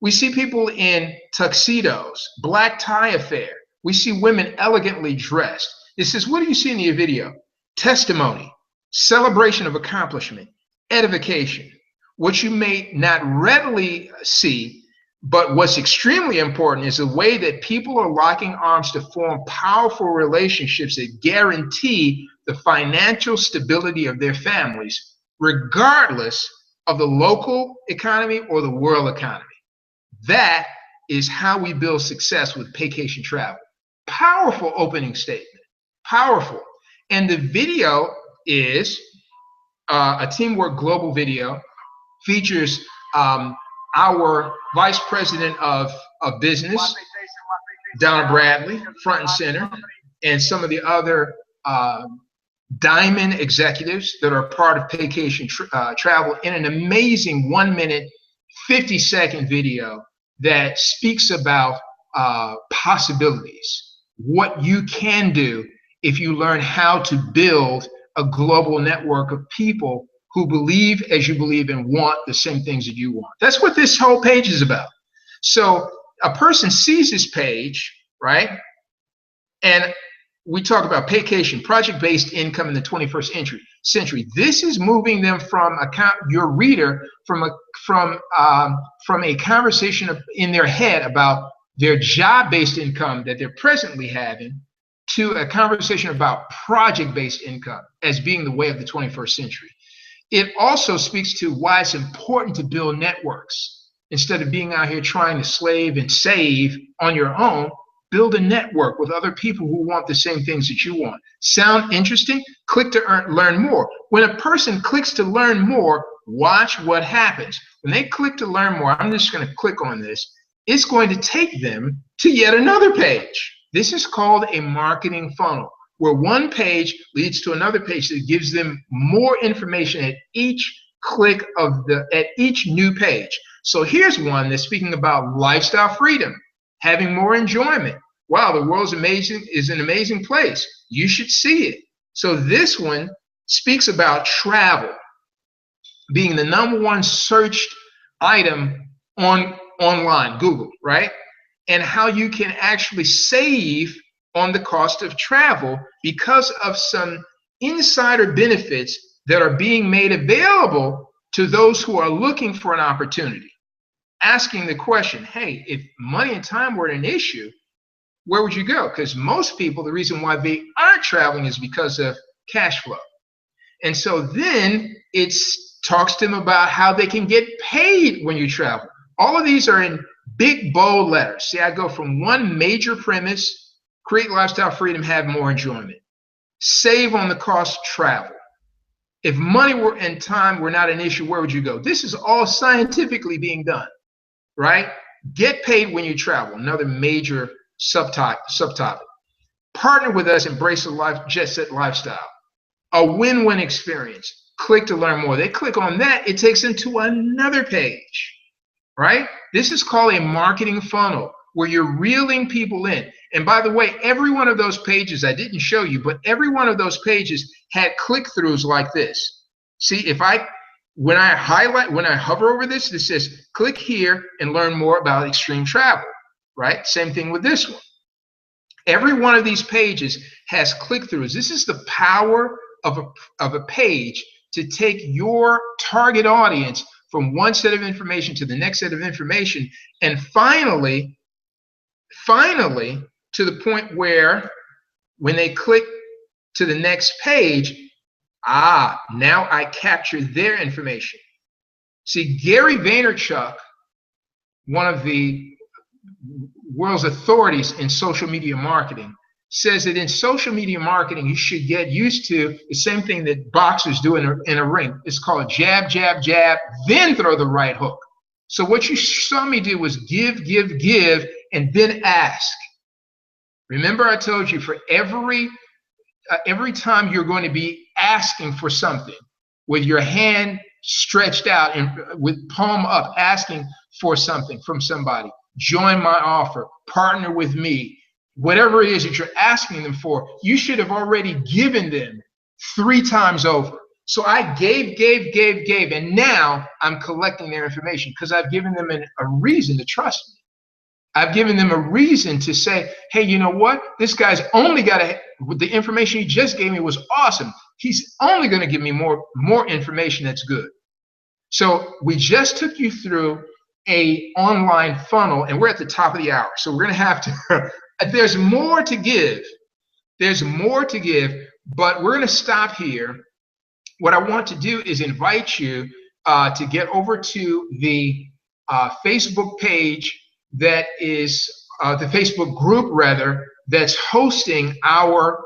We see people in tuxedos, black tie affair. We see women elegantly dressed. It says, what do you see in your video? Testimony, celebration of accomplishment, edification. What you may not readily see, but what's extremely important, is the way that people are locking arms to form powerful relationships that guarantee the financial stability of their families, regardless of the local economy or the world economy. That is how we build success with Paycation Travel. Powerful opening statement. Powerful. And the video is a Teamwork Global video. Features our Vice President of Business, Donna Bradley, front and center, and some of the other diamond executives that are part of Paycation Travel in an amazing 1 minute, 50-second video that speaks about possibilities, what you can do if you learn how to build a global network of people who believe as you believe and want the same things that you want. That's what this whole page is about. So a person sees this page, right? And we talk about Paycation, project-based income in the 21st century. This is moving them from your reader from a conversation in their head about their job-based income that they're presently having to a conversation about project-based income as being the way of the 21st century. It also speaks to why it's important to build networks. Instead of being out here trying to slave and save on your own, Build a network with other people who want the same things that you want. Sound interesting? Click to learn more. When a person clicks to learn more, watch what happens. When they click to learn more, I'm just going to click on this. It's going to take them to yet another page. This is called a marketing funnel, where one page leads to another page that gives them more information at each click at each new page. So here's one that's speaking about lifestyle freedom, having more enjoyment. Wow, the world's is an amazing place. You should see it. So this one speaks about travel being the #1 searched item online, Google, right? And how you can actually save on the cost of travel because of some insider benefits that are being made available to those who are looking for an opportunity. Asking the question, hey, if money and time were an issue, where would you go? Because most people, the reason why they aren't traveling is because of cash flow. And so then it talks to them about how they can get paid when you travel. All of these are in big, bold letters. See, I go from one major premise: create lifestyle freedom, have more enjoyment. Save on the cost of travel. If money and time were not an issue, where would you go? This is all scientifically being done, right? Get paid when you travel. Another major subtopic. Partner with us, embrace a jet set lifestyle. A win-win experience. Click to learn more. They click on that, it takes them to another page, right? This is called a marketing funnel, where you're reeling people in. And by the way, every one of those pages, I didn't show you, but every one of those pages had click-throughs like this. See, when I hover over this, this says, click here and learn more about extreme travel, right? Same thing with this one. Every one of these pages has click-throughs. This is the power of a page to take your target audience from one set of information to the next set of information, and finally, to the point where when they click to the next page, now I capture their information. See, Gary Vaynerchuk, one of the world's authorities in social media marketing, says that in social media marketing, you should get used to the same thing that boxers do in a ring. It's called jab, jab, jab, then throw the right hook. So what you saw me do was give, and then ask. Remember, I told you, for every time you're going to be asking for something with your hand stretched out and with palm up, asking for something from somebody, join my offer, partner with me, whatever it is that you're asking them for, you should have already given them 3 times over. So I gave, and now I'm collecting their information because I've given them a reason to trust me. I've given them a reason to say, hey, you know what? This guy's only got the information he just gave me was awesome. He's only going to give me more information that's good. So we just took you through a online funnel, and we're at the top of the hour. So we're going to have to, there's more to give. There's more to give, but we're going to stop here. What I want to do is invite you to get over to the Facebook page that is the Facebook group, rather, that's hosting our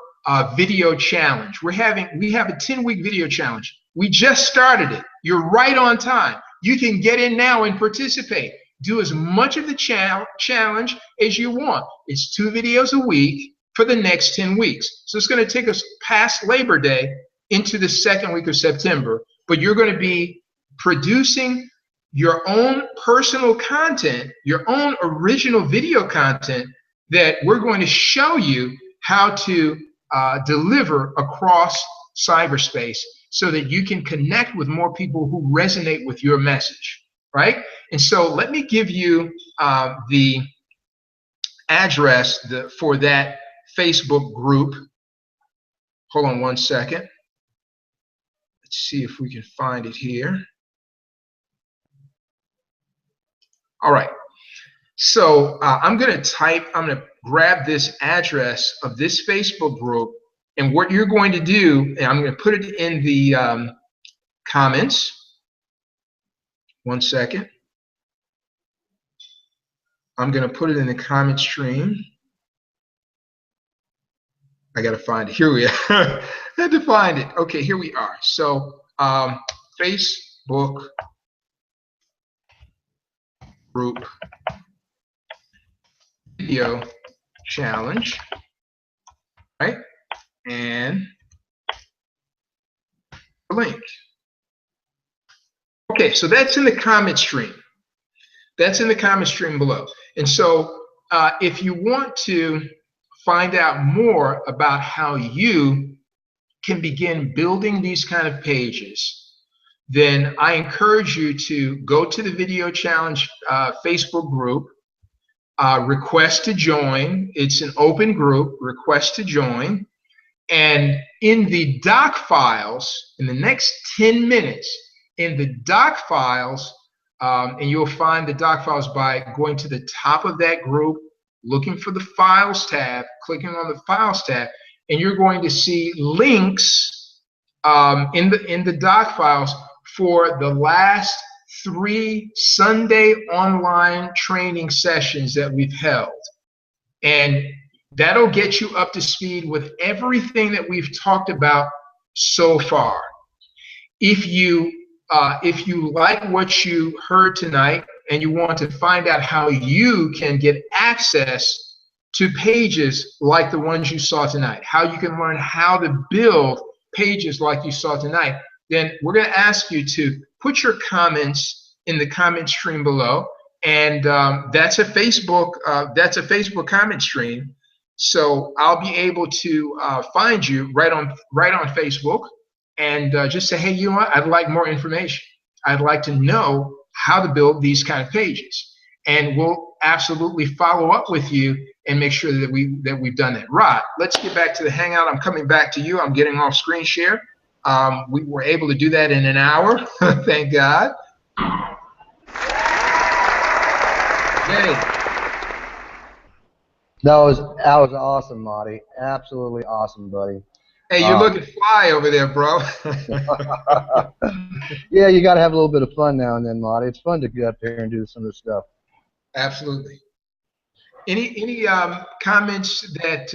video challenge. We have a 10-week video challenge. We just started it. You're right on time. You can get in now and participate. Do as much of the challenge as you want. It's 2 videos a week for the next 10 weeks. So it's going to take us past Labor Day into the 2nd week of September, but you're going to be producing your own personal content, your own original video content that we're going to show you how to deliver across cyberspace so that you can connect with more people who resonate with your message, right? And so let me give you the address for that Facebook group. Hold on one second. Let's see if we can find it here. All right. So I'm going to grab this address of this Facebook group, and what you're going to do, and I'm going to put it in the comments. One second. I'm going to put it in the comment stream. I got to find it. Here we are. I had to find it. Okay, here we are. So Facebook group video challenge, right? And the link. Okay, so that's in the comment stream. That's in the comment stream below. And so if you want to find out more about how you can begin building these kind of pages, then I encourage you to go to the Video Challenge Facebook group, request to join. It's an open group, request to join. And in the doc files, in the next 10 minutes, in the doc files, and you'll find the doc files by going to the top of that group, looking for the Files tab, clicking on the Files tab, and you're going to see links in the doc files for the last 3 Sunday online training sessions that we've held. And that'll get you up to speed with everything that we've talked about so far. If you like what you heard tonight and you want to find out how you can get access to pages like the ones you saw tonight, how you can learn how to build pages like you saw tonight, then we're going to ask you to put your comments in the comment stream below. And that's a Facebook comment stream. So I'll be able to find you right on Facebook and just say, hey, you know what? I'd like more information. I'd like to know how to build these kind of pages. And we'll absolutely follow up with you and make sure that we've done that. Rod, let's get back to the Hangout. I'm coming back to you. I'm getting off screen share. We were able to do that in an hour. Thank God. Yay. That was awesome, Marty. Absolutely awesome, buddy. Hey, you're looking fly over there, bro. Yeah, you got to have a little bit of fun now and then, Marty. It's fun to get up here and do some of this stuff. Absolutely. Any comments that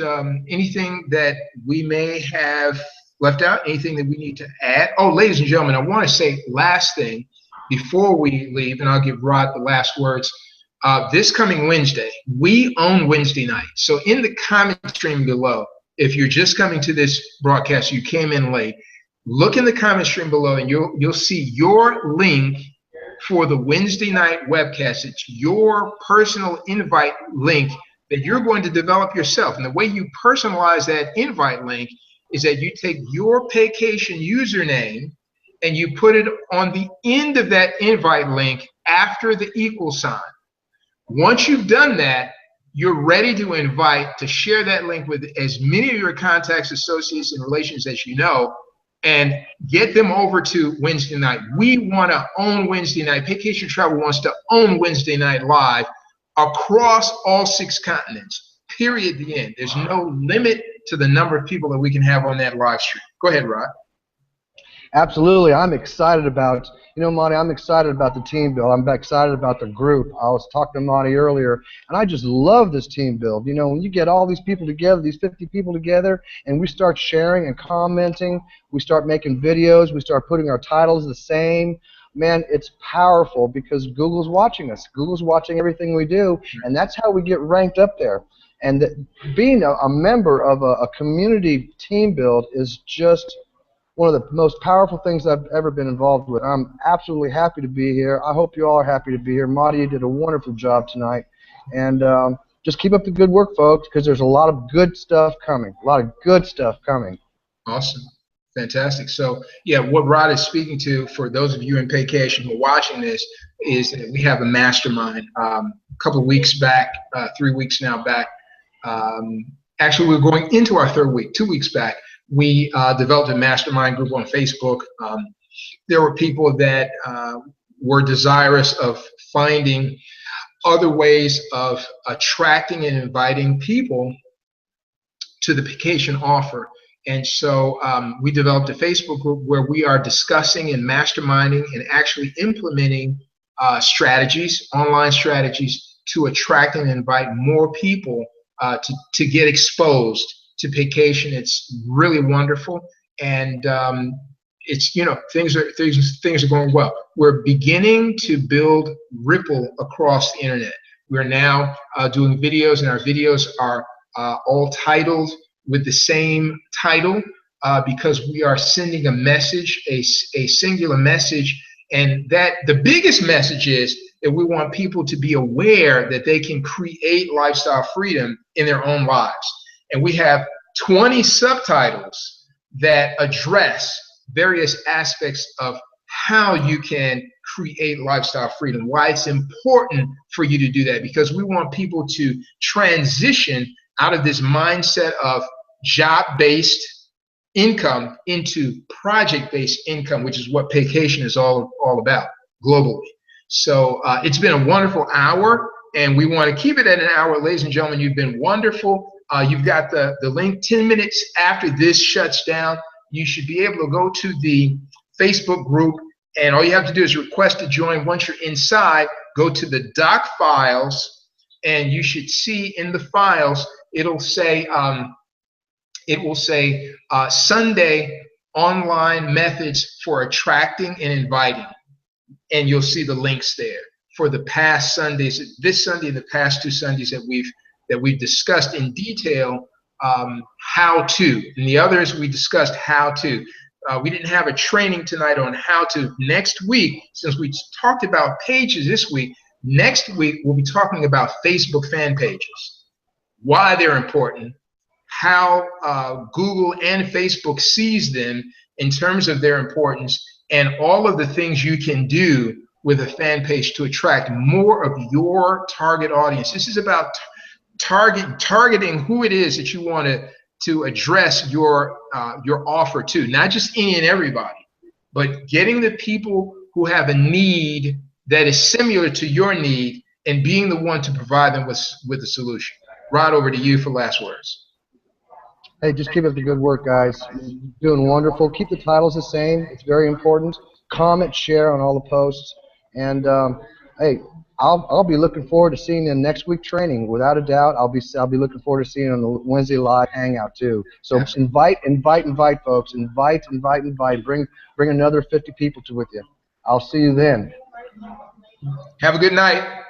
anything that we may have left out? Anything that we need to add? Oh, ladies and gentlemen, I want to say last thing before we leave, and I'll give Rod the last words. This coming Wednesday, we own Wednesday night. So in the comment stream below, if you're just coming to this broadcast, you came in late, look in the comment stream below and you'll see your link for the Wednesday night webcast. It's your personal invite link that you're going to develop yourself. And the way you personalize that invite link is that you take your Paycation username and you put it on the end of that invite link after the equal sign. Once you've done that, you're ready to invite, to share that link with as many of your contacts, associates, and relations as you know, and get them over to Wednesday night. We want to own Wednesday night. Paycation Travel wants to own Wednesday Night Live across all 6 continents, period, the end. There's no limit to the number of people that we can have on that live stream. Go ahead, Rod. Absolutely. I'm excited about, Monty, I'm excited about the team build. I'm excited about the group. I was talking to Monty earlier, and I just love this team build. When you get all these people together, these 50 people together, and we start sharing and commenting, we start making videos, we start putting our titles the same, man, it's powerful because Google's watching us. Google's watching everything we do, and that's how we get ranked up there. And being a member of a community team build is just one of the most powerful things I've ever been involved with. I'm absolutely happy to be here. I hope you all are happy to be here. Marty, you did a wonderful job tonight. And just keep up the good work, folks, because there's a lot of good stuff coming. A lot of good stuff coming. Awesome. Fantastic. So, yeah, what Rod is speaking to, for those of you in Paycation who are watching this, is that we have a mastermind. A couple of weeks back, 3 weeks now back, actually we're going into our 3rd week, 2 weeks back, we developed a mastermind group on Facebook. There were people that were desirous of finding other ways of attracting and inviting people to the Paycation offer. And so we developed a Facebook group where we are discussing and masterminding and actually implementing strategies, online strategies, to attract and invite more people to get exposed to Paycation. It's really wonderful, and it's, you know, things are going well. We're beginning to build ripple across the internet. We're now doing videos, and our videos are all titled with the same title because we are sending a message, a singular message, and that the biggest message is that we want people to be aware that they can create lifestyle freedom in their own lives. And we have 20 subtitles that address various aspects of how you can create lifestyle freedom, why it's important for you to do that, because we want people to transition out of this mindset of job-based income into project-based income, which is what Paycation is all about globally. So it's been a wonderful hour, and we want to keep it at an hour. Ladies and gentlemen, you've been wonderful. You've got the link 10 minutes after this shuts down. You should be able to go to the Facebook group, and all you have to do is request to join. Once you're inside, go to the doc files, and you should see in the files, it'll say Sunday online methods for attracting and inviting, and you'll see the links there for the past Sundays, this Sunday and the past 2 Sundays that we've discussed in detail how to, and the others we discussed how to. We didn't have a training tonight on how to. Next week, since we talked about pages this week, next week we'll be talking about Facebook fan pages, why they're important, how Google and Facebook sees them in terms of their importance, and all of the things you can do with a fan page to attract more of your target audience. This is about targeting who it is that you want to address your offer to, not just any and everybody, but getting the people who have a need that is similar to your need and being the one to provide them with a solution. Rod, over to you for last words. Hey, just keep up the good work, guys. You're doing wonderful. Keep the titles the same. It's very important. Comment, share on all the posts, and hey, I'll be looking forward to seeing you in next week training. Without a doubt, I'll be looking forward to seeing you on the Wednesday live hangout too. So invite, folks. Invite. Bring another 50 people with you. I'll see you then. Have a good night.